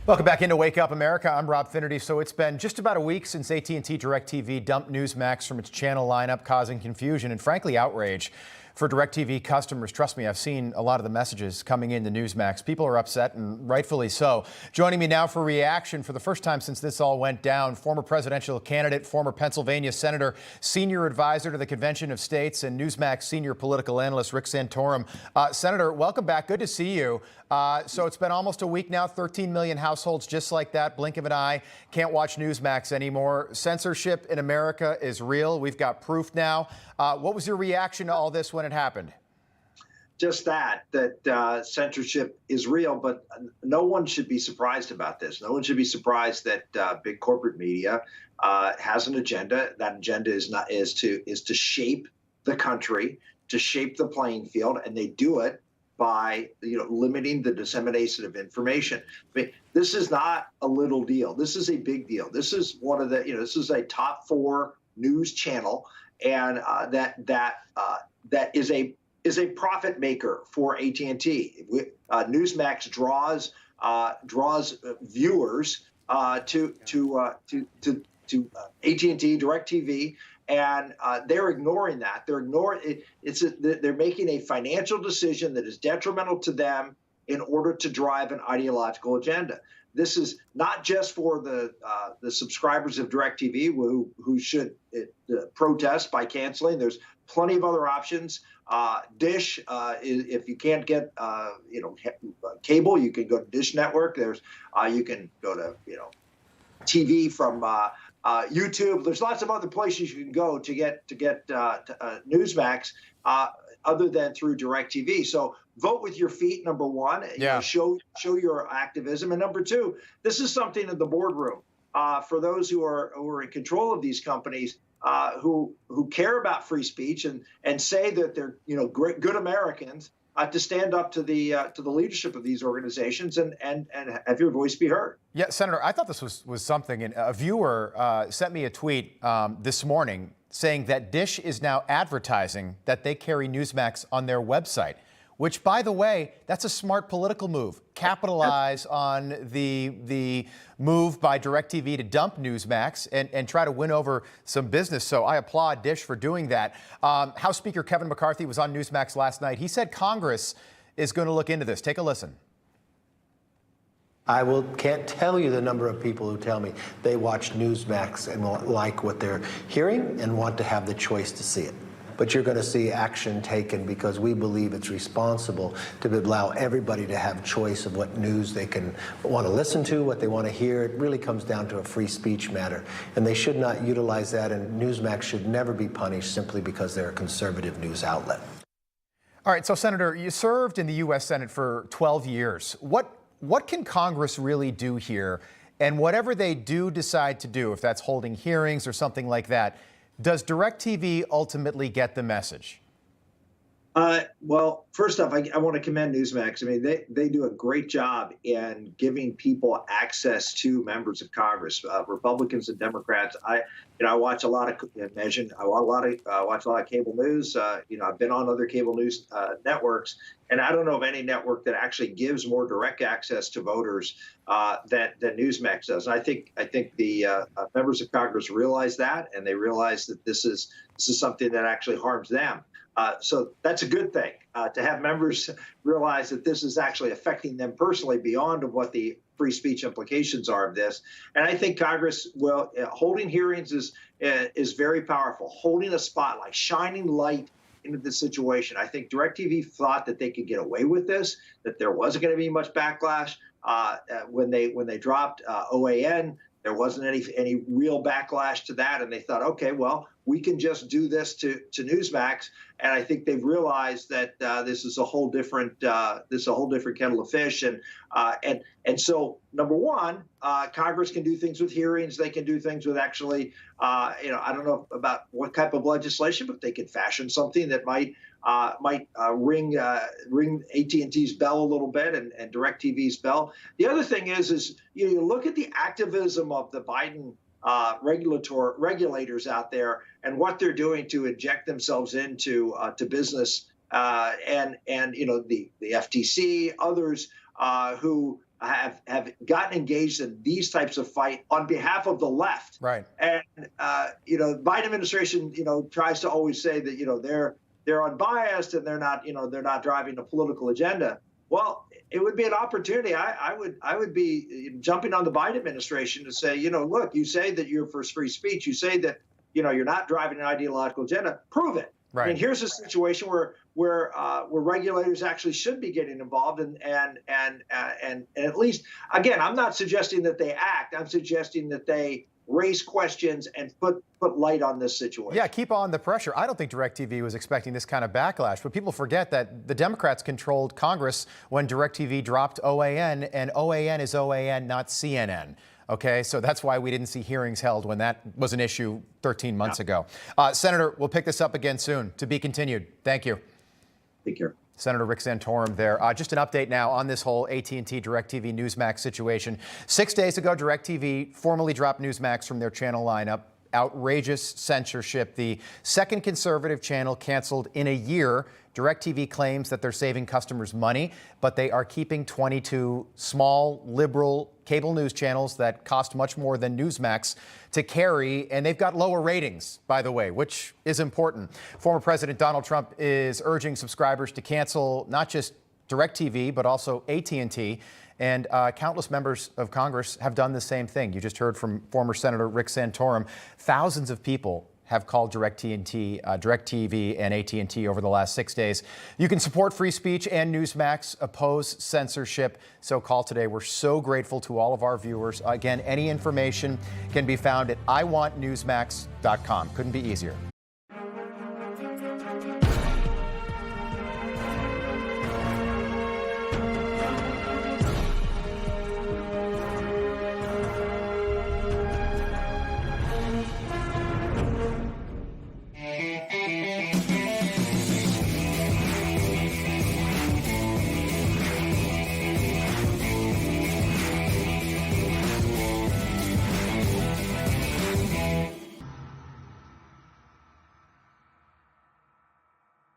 Welcome back into Wake Up America. I'm Rob Finnerty. So it's been just about a week since AT&T Directv dumped Newsmax from its channel lineup, causing confusion and frankly outrage for Directv customers. Trust me, I've seen a lot of the messages coming into Newsmax. People are upset, and rightfully so. Joining me now for reaction for the first time since this all went down, former presidential candidate, former Pennsylvania senator, senior advisor to the Convention of States, and Newsmax senior political analyst Rick Santorum. Senator, welcome back. Good to see you. So it's been almost a week now, 13 million households just like that, blink of an eye, can't watch Newsmax anymore. Censorship in America is real. We've got proof now. What was your reaction to all this when it happened? Just that censorship is real, but no one should be surprised about this. No one should be surprised that big corporate media has an agenda. That agenda is to shape the country, to shape the playing field, and they do it by limiting the dissemination of information. I mean, this is not a little deal. This is a big deal. This is one of the this is a top 4 news channel, and that is a profit maker for AT&T. Newsmax draws viewers to AT&T, Directv, and they're ignoring that. They're ignoring it. They're making a financial decision that is detrimental to them in order to drive an ideological agenda. This is not just for the subscribers of Directv who should protest by canceling. There's plenty of other options. Dish, if you can't get cable, you can go to Dish Network. There's you can go to TV from YouTube. There's lots of other places you can go to get Newsmax other than through Directv. So vote with your feet, number one. Yeah. Show your activism, and number two, this is something in the boardroom for those who are in control of these companies who care about free speech and say that they're good Americans. To stand up to the leadership of these organizations and have your voice be heard. Yeah, Senator, I thought this was something. And a viewer sent me a tweet this morning saying that Dish is now advertising that they carry Newsmax on their website, which, by the way, that's a smart political move. Capitalize on the move by Directv to dump Newsmax and try to win over some business. So I applaud Dish for doing that. House Speaker Kevin McCarthy was on Newsmax last night. He said Congress is going to look into this. Take a listen. Can't tell you the number of people who tell me they watch Newsmax and like what they're hearing and want to have the choice to see it. But you're going to see action taken because we believe it's responsible to allow everybody to have choice of what news they want to listen to, what they want to hear. It really comes down to a free speech matter, and they should not utilize that, and Newsmax should never be punished simply because they're a conservative news outlet. All right, so Senator, you served in the U.S. Senate for 12 years. What can Congress really do here? And whatever they do decide to do, if that's holding hearings or something like that, does Directv ultimately get the message? Well, first off, I want to commend Newsmax. I mean, they do a great job in giving people access to members of Congress, Republicans and Democrats. I watch a lot of watch a lot of cable news. I've been on other cable news networks, and I don't know of any network that actually gives more direct access to voters than Newsmax does. And I think the members of Congress realize that, and they realize that this is something that actually harms them. So that's a good thing, to have members realize that this is actually affecting them personally beyond what the free speech implications are of this. And I think Congress holding hearings is very powerful, holding a spotlight, shining light into the situation. I think Directv thought that they could get away with this, that there wasn't going to be much backlash when they dropped OAN. There wasn't any real backlash to that, and they thought, okay, well, we can just do this to Newsmax. And I think they've realized that this is a whole different kettle of fish. And so, number one, Congress can do things with hearings. They can do things with actually, I don't know about what type of legislation, but they could fashion something that might ring AT&T's bell a little bit and DirecTV's bell. The other thing is you look at the activism of the Biden regulators out there and what they're doing to inject themselves into to business, and the FTC, others who have gotten engaged in these types of fight on behalf of the left. Right. And the Biden administration, tries to always say that they're unbiased and they're not driving a political agenda. Well, it would be an opportunity. I would be jumping on the Biden administration to say, look, you say that you're for free speech. You say that you're not driving an ideological agenda. Prove it. Right. I mean, here's a situation where regulators actually should be getting involved, and at least, again, I'm not suggesting that they act. I'm suggesting that they raise questions and put light on this situation. Yeah, keep on the pressure. I don't think Directv was expecting this kind of backlash, but people forget that the Democrats controlled Congress when Directv dropped OAN, and OAN is OAN, not CNN. Okay, so that's why we didn't see hearings held when that was an issue 13 months ago. Senator, we'll pick this up again soon. To be continued. Thank you. Take care. Senator Rick Santorum there. Just an update now on this whole AT&T Directv Newsmax situation. 6 days ago, Directv formally dropped Newsmax from their channel lineup. Outrageous censorship. The second conservative channel canceled in a year. Directv claims that they're saving customers money, but they are keeping 22 small liberal cable news channels that cost much more than Newsmax to carry, and they've got lower ratings, by the way, which is important. Former President Donald Trump is urging subscribers to cancel not just Directv, but also AT&T. And countless members of Congress have done the same thing. You just heard from former Senator Rick Santorum. Thousands of people have called Directv and AT&T over the last 6 days. You can support free speech and Newsmax, oppose censorship. So call today. We're so grateful to all of our viewers. Again, any information can be found at iwantnewsmax.com. Couldn't be easier.